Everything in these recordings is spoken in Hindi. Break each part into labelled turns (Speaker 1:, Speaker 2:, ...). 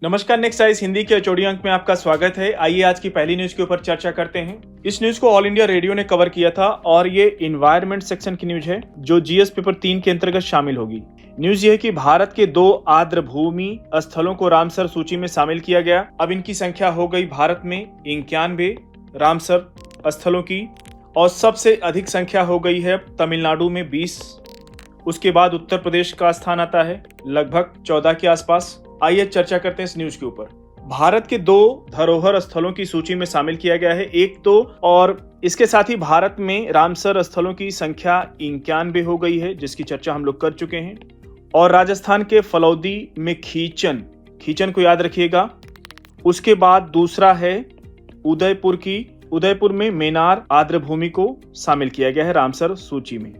Speaker 1: नमस्कार, नेक्स्ट आइज हिंदी के एचओडी अंक में आपका स्वागत है। आइए आज की पहली न्यूज के ऊपर चर्चा करते हैं। इस न्यूज को ऑल इंडिया रेडियो ने कवर किया था और ये इन्वायरमेंट सेक्शन की न्यूज है जो जीएस पेपर 3 के अंतर्गत शामिल होगी। न्यूज ये है कि भारत के 2 आर्द्र भूमि स्थलों को रामसर सूची में शामिल किया गया। अब इनकी संख्या हो गई भारत में 91 रामसर स्थलों की और सबसे अधिक संख्या हो गई है तमिलनाडु में 20। उसके बाद उत्तर प्रदेश का स्थान आता है लगभग 14 के आसपास। आइए चर्चा करते हैं इस न्यूज के ऊपर। भारत के 2 धरोहर स्थलों की सूची में शामिल किया गया है, एक तो, और इसके साथ ही भारत में रामसर स्थलों की संख्या 91 हो गई है जिसकी चर्चा हम लोग कर चुके हैं। और राजस्थान के फलौदी में खीचन को याद रखिएगा। उसके बाद दूसरा है उदयपुर में मेनार आर्द्र भूमि को शामिल किया गया है रामसर सूची में।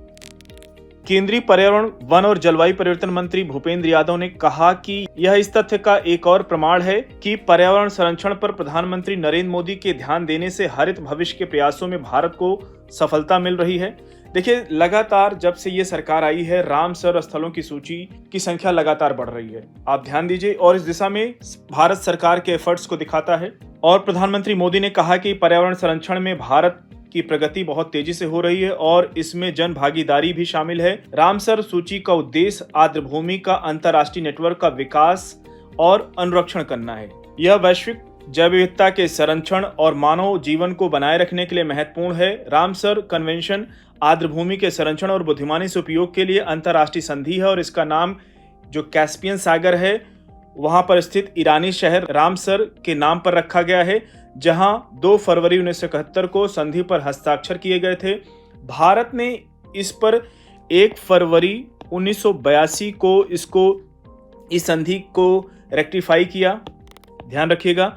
Speaker 1: केंद्रीय पर्यावरण, वन और जलवायु परिवर्तन मंत्री भूपेंद्र यादव ने कहा कि यह इस तथ्य का एक और प्रमाण है कि पर्यावरण संरक्षण पर प्रधानमंत्री नरेंद्र मोदी के ध्यान देने से हरित भविष्य के प्रयासों में भारत को सफलता मिल रही है। देखिए, लगातार जब से ये सरकार आई है रामसर स्थलों की सूची की संख्या लगातार बढ़ रही है। आप ध्यान दीजिए और इस दिशा में भारत सरकार के एफर्ट्स को दिखाता है। और प्रधानमंत्री मोदी ने कहा कि पर्यावरण संरक्षण में भारत की प्रगति बहुत तेजी से हो रही है और इसमें जन भागीदारी भी शामिल है। रामसर सूची का उद्देश्य आर्द्र भूमि का अंतर्राष्ट्रीय नेटवर्क का विकास और अनुरक्षण करना है। यह वैश्विक जैव विविधता के संरक्षण और मानव जीवन को बनाए रखने के लिए महत्वपूर्ण है। रामसर कन्वेंशन आर्द्र भूमि के संरक्षण और बुद्धिमानी से उपयोग के लिए अंतर्राष्ट्रीय संधि है और इसका नाम जो कैस्पियन सागर है वहां पर स्थित ईरानी शहर रामसर के नाम पर रखा गया है, जहां 2 फरवरी 1971 को संधि पर हस्ताक्षर किए गए थे। भारत ने इस पर 1 फरवरी 1982 को इस संधि को रेक्टिफाई किया। ध्यान रखिएगा।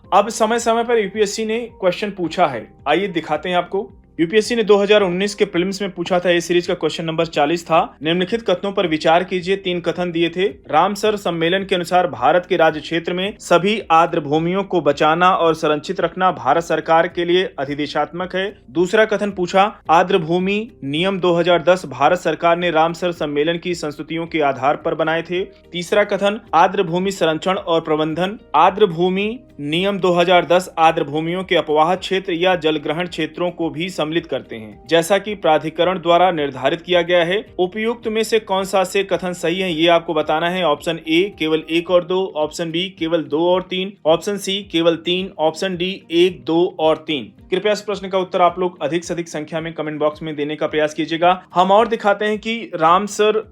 Speaker 1: अब समय समय पर यूपीएससी ने क्वेश्चन पूछा है, आइए दिखाते हैं आपको। यूपीएससी ने 2019 के प्रीलिम्स में पूछा था। ये सीरीज का क्वेश्चन नंबर 40 था। निम्नलिखित कथनों पर विचार कीजिए। 3 कथन दिए थे। रामसर सम्मेलन के अनुसार भारत के राज्य क्षेत्र में सभी आर्द्र भूमियों को बचाना और संरक्षित रखना भारत सरकार के लिए अधिदेशात्मक है। दूसरा कथन पूछा, आर्द्र भूमि नियम 2010 भारत सरकार ने रामसर सम्मेलन की संस्तुतियों के आधार पर बनाए थे। तीसरा कथन, आर्द्र भूमि संरक्षण और प्रबंधन। आर्द्र भूमि नियम 2010 आर्द्र भूमियों के अपवाह क्षेत्र या जलग्रहण क्षेत्रों को भी सम्मिलित करते हैं, जैसा कि प्राधिकरण द्वारा निर्धारित किया गया है। उपयुक्त में से कौन सा से कथन सही है ये आपको बताना है। ऑप्शन ए केवल 1 और 2, ऑप्शन बी केवल 2 और 3, ऑप्शन सी केवल 3, ऑप्शन डी 1, 2 और 3। कृपया इस प्रश्न का उत्तर आप लोग अधिक से अधिक संख्या में कमेंट बॉक्स में देने का प्रयास कीजिएगा। हम और दिखाते हैं कि रामसर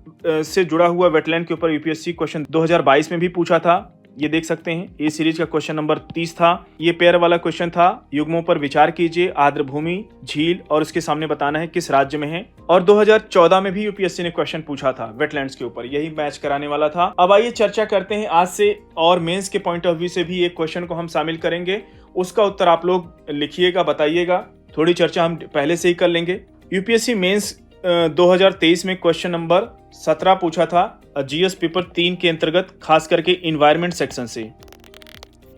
Speaker 1: से जुड़ा हुआ वेटलैंड के ऊपर यूपीएससी क्वेश्चन 2022 में भी पूछा था। ये देख सकते हैं। ये सीरीज का क्वेश्चन नंबर 30 था। ये पेयर वाला क्वेश्चन था। युग्मों पर विचार कीजिए। आर्द्र भूमि, झील और उसके सामने बताना है किस राज्य में है। और 2014 में भी यूपीएससी ने क्वेश्चन पूछा था वेटलैंड्स के ऊपर, यही मैच कराने वाला था। अब आइए चर्चा करते हैं आज से और मेंस के पॉइंट ऑफ व्यू से भी एक क्वेश्चन को हम शामिल करेंगे। उसका उत्तर आप लोग लिखिएगा, बताइएगा। थोड़ी चर्चा हम पहले से ही कर लेंगे। यूपीएससी मेंस 2023 में क्वेश्चन नंबर 17 पूछा था जीएस पेपर 3 के अंतर्गत, खास करके इन्वायरमेंट सेक्शन से।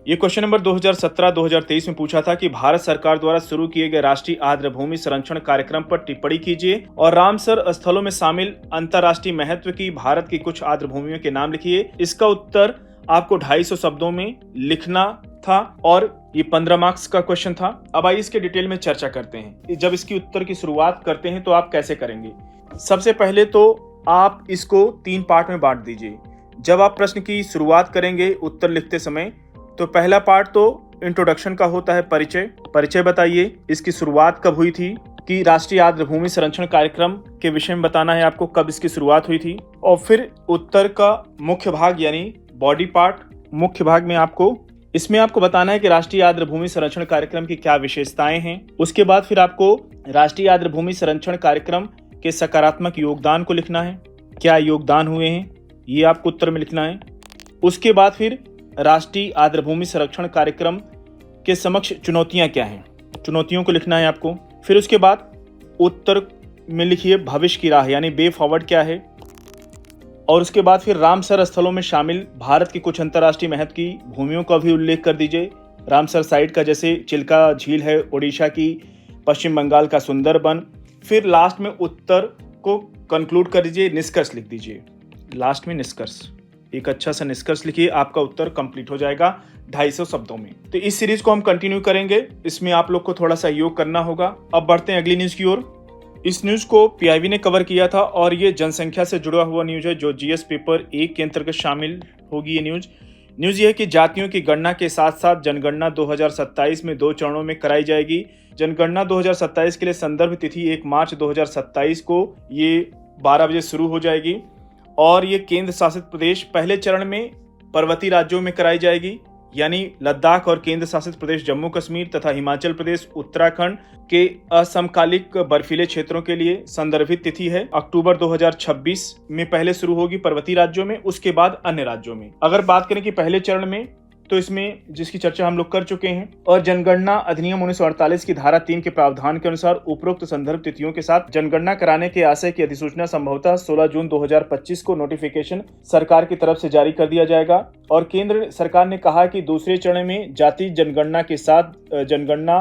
Speaker 1: ये क्वेश्चन नंबर 2017-2023 में पूछा था कि भारत सरकार द्वारा शुरू किए गए राष्ट्रीय आर्द्र भूमि संरक्षण कार्यक्रम पर टिप्पणी कीजिए और रामसर स्थलों में शामिल अंतर्राष्ट्रीय महत्व की भारत की कुछ आर्द्र भूमियों के नाम लिखिए। इसका उत्तर आपको 250 शब्दों में लिखना था और ये 15 मार्क्स का क्वेश्चन था। अब आइए इसके डिटेल में चर्चा करते हैं। जब इसकी उत्तर की शुरुआत करते हैं तो आप कैसे करेंगे। सबसे पहले तो आप इसको 3 पार्ट में बांट दीजिए। जब आप प्रश्न की शुरुआत करेंगे उत्तर लिखते समय, तो पहला पार्ट तो इंट्रोडक्शन का होता है, परिचय बताइए, इसकी शुरुआत कब हुई थी, कि राष्ट्रीय आर्द्र भूमि संरक्षण कार्यक्रम के विषय में बताना है आपको कब इसकी शुरुआत हुई थी। और फिर उत्तर का मुख्य भाग यानी बॉडी पार्ट, मुख्य भाग में इसमें आपको बताना है कि राष्ट्रीय आर्द्र भूमि संरक्षण कार्यक्रम की क्या विशेषताएं हैं। उसके बाद फिर आपको राष्ट्रीय आर्द्र भूमि संरक्षण कार्यक्रम के सकारात्मक योगदान को लिखना है, क्या योगदान हुए हैं ये आपको उत्तर में लिखना है। उसके बाद फिर राष्ट्रीय आर्द्र भूमि संरक्षण कार्यक्रम के समक्ष चुनौतियां क्या हैं, चुनौतियों को लिखना है आपको। फिर उसके बाद उत्तर में लिखिए भविष्य की राह यानी वे फॉरवर्ड क्या है। और उसके बाद फिर रामसर स्थलों में शामिल भारत की कुछ अंतर्राष्ट्रीय महत्व की भूमियों का भी उल्लेख कर दीजिए। रामसर साइट का जैसे चिल्का झील है ओडिशा की, पश्चिम बंगाल का सुंदरबन। फिर लास्ट में उत्तर को कंक्लूड कर दीजिए, निष्कर्ष लिख दीजिए लास्ट में निष्कर्ष। एक अच्छा सा निष्कर्ष लिखिए, आपका उत्तर कंप्लीट हो जाएगा 250 शब्दों में। तो इस सीरीज को हम कंटिन्यू करेंगे, इसमें आप लोग को थोड़ा सहयोग करना होगा। अब बढ़ते हैं अगली न्यूज की ओर। इस न्यूज को पीआईबी ने कवर किया था और ये जनसंख्या से जुड़ा हुआ न्यूज है जो जीएस पेपर 1 के अंतर्गत शामिल होगी। ये न्यूज ये है कि जातियों की गणना के साथ साथ जनगणना 2027 में 2 चरणों में कराई जाएगी। जनगणना 2027 के लिए संदर्भ तिथि 1 मार्च 2027 को ये 12 बजे शुरू हो जाएगी और ये केंद्र शासित प्रदेश पहले चरण में पर्वतीय राज्यों में कराई जाएगी, यानी लद्दाख और केंद्र शासित प्रदेश जम्मू कश्मीर तथा हिमाचल प्रदेश उत्तराखंड के असमकालिक बर्फीले क्षेत्रों के लिए संदर्भित तिथि है अक्टूबर 2026 में पहले शुरू होगी पर्वतीय राज्यों में, उसके बाद अन्य राज्यों में। अगर बात करें कि पहले चरण में, तो इसमें जिसकी चर्चा हम लोग कर चुके हैं और जनगणना अधिनियम 1948 की धारा 3 के प्रावधान के अनुसार उपरोक्त संदर्भ तिथियों के साथ जनगणना कराने के आशय की अधिसूचना संभवतः 16 जून 2025 को नोटिफिकेशन सरकार की तरफ से जारी कर दिया जाएगा। और केंद्र सरकार ने कहा कि दूसरे चरण में जाति जनगणना के साथ जनगणना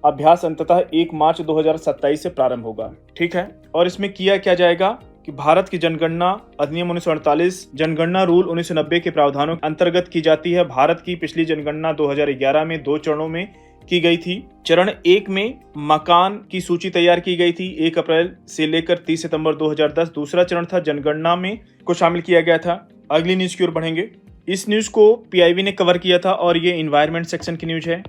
Speaker 1: अभ्यास अंततः 1 मार्च 2027 से प्रारंभ होगा। ठीक है, और इसमें किया क्या जाएगा कि भारत की जनगणना अधिनियम 1948 जनगणना रूल 1990 के प्रावधानों के अंतर्गत की जाती है। भारत की पिछली जनगणना 2011 में 2 चरणों में की गई थी। चरण 1 में मकान की सूची तैयार की गई थी 1 अप्रैल से लेकर 30 सितंबर 2010। दूसरा चरण था जनगणना में को शामिल किया गया था। अगली न्यूज की ओर बढ़ेंगे। इस न्यूज को पीआईबी ने कवर किया था और ये एनवायरमेंट सेक्शन की न्यूज है।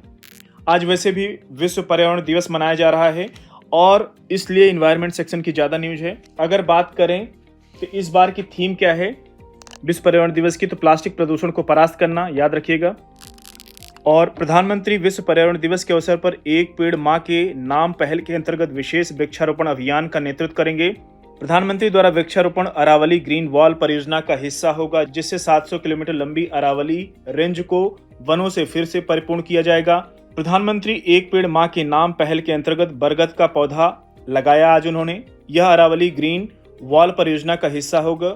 Speaker 1: आज वैसे भी विश्व पर्यावरण दिवस मनाया जा रहा है और इसलिए एनवायरनमेंट सेक्शन की ज़्यादा न्यूज है। अगर बात करें तो इस बार की थीम क्या है विश्व पर्यावरण दिवस की, तो प्लास्टिक प्रदूषण को परास्त करना, याद रखिएगा। और प्रधानमंत्री विश्व पर्यावरण दिवस के अवसर पर एक पेड़ माँ के नाम पहल के अंतर्गत विशेष वृक्षारोपण अभियान का नेतृत्व करेंगे। प्रधानमंत्री द्वारा वृक्षारोपण अरावली ग्रीन वॉल परियोजना का हिस्सा होगा, जिससे 700 किलोमीटर लंबी अरावली रेंज को वनों से फिर से परिपूर्ण किया जाएगा। प्रधानमंत्री एक पेड़ माँ के नाम पहल के अंतर्गत बरगद का पौधा लगाया आज उन्होंने। यह अरावली ग्रीन वॉल परियोजना का हिस्सा होगा,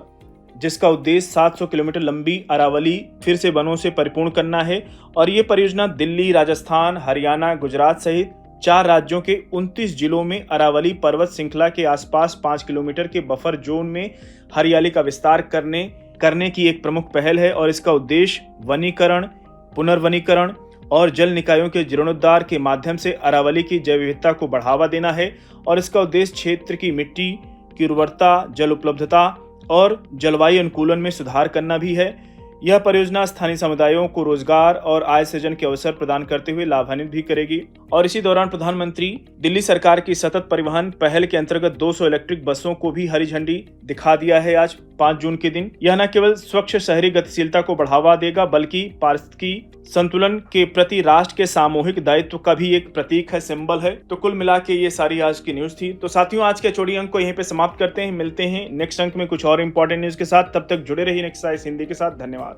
Speaker 1: जिसका उद्देश्य 700 किलोमीटर लंबी अरावली फिर से वनों से परिपूर्ण करना है। और ये परियोजना दिल्ली, राजस्थान, हरियाणा, गुजरात सहित 4 राज्यों के 29 जिलों में अरावली पर्वत श्रृंखला के आसपास 5 किलोमीटर के बफर जोन में हरियाली का विस्तार करने की एक प्रमुख पहल है। और इसका उद्देश्य वनीकरण, पुनर्वनीकरण और जल निकायों के जीर्णोद्धार के माध्यम से अरावली की जैव विविधता को बढ़ावा देना है। और इसका उद्देश्य क्षेत्र की मिट्टी की उर्वरता, जल उपलब्धता और जलवायु अनुकूलन में सुधार करना भी है। यह परियोजना स्थानीय समुदायों को रोजगार और आय सृजन के अवसर प्रदान करते हुए लाभान्वित भी करेगी। और इसी दौरान प्रधानमंत्री दिल्ली सरकार की सतत परिवहन पहल के अंतर्गत 200 इलेक्ट्रिक बसों को भी हरी झंडी दिखा दिया है आज 5 जून के दिन। यह न केवल स्वच्छ शहरी गतिशीलता को बढ़ावा देगा, बल्कि पारिस्थितिकी संतुलन के प्रति राष्ट्र के सामूहिक दायित्व का भी एक प्रतीक है, सिंबल है। तो कुल मिला के ये सारी आज की न्यूज थी। तो साथियों, आज के चौड़ी अंक को यहीं पे समाप्त करते हैं। मिलते हैं नेक्स्ट अंक में कुछ और इंपॉर्टेंट न्यूज के साथ। तब तक जुड़े रहिए नेक्स्ट हिंदी के साथ। धन्यवाद।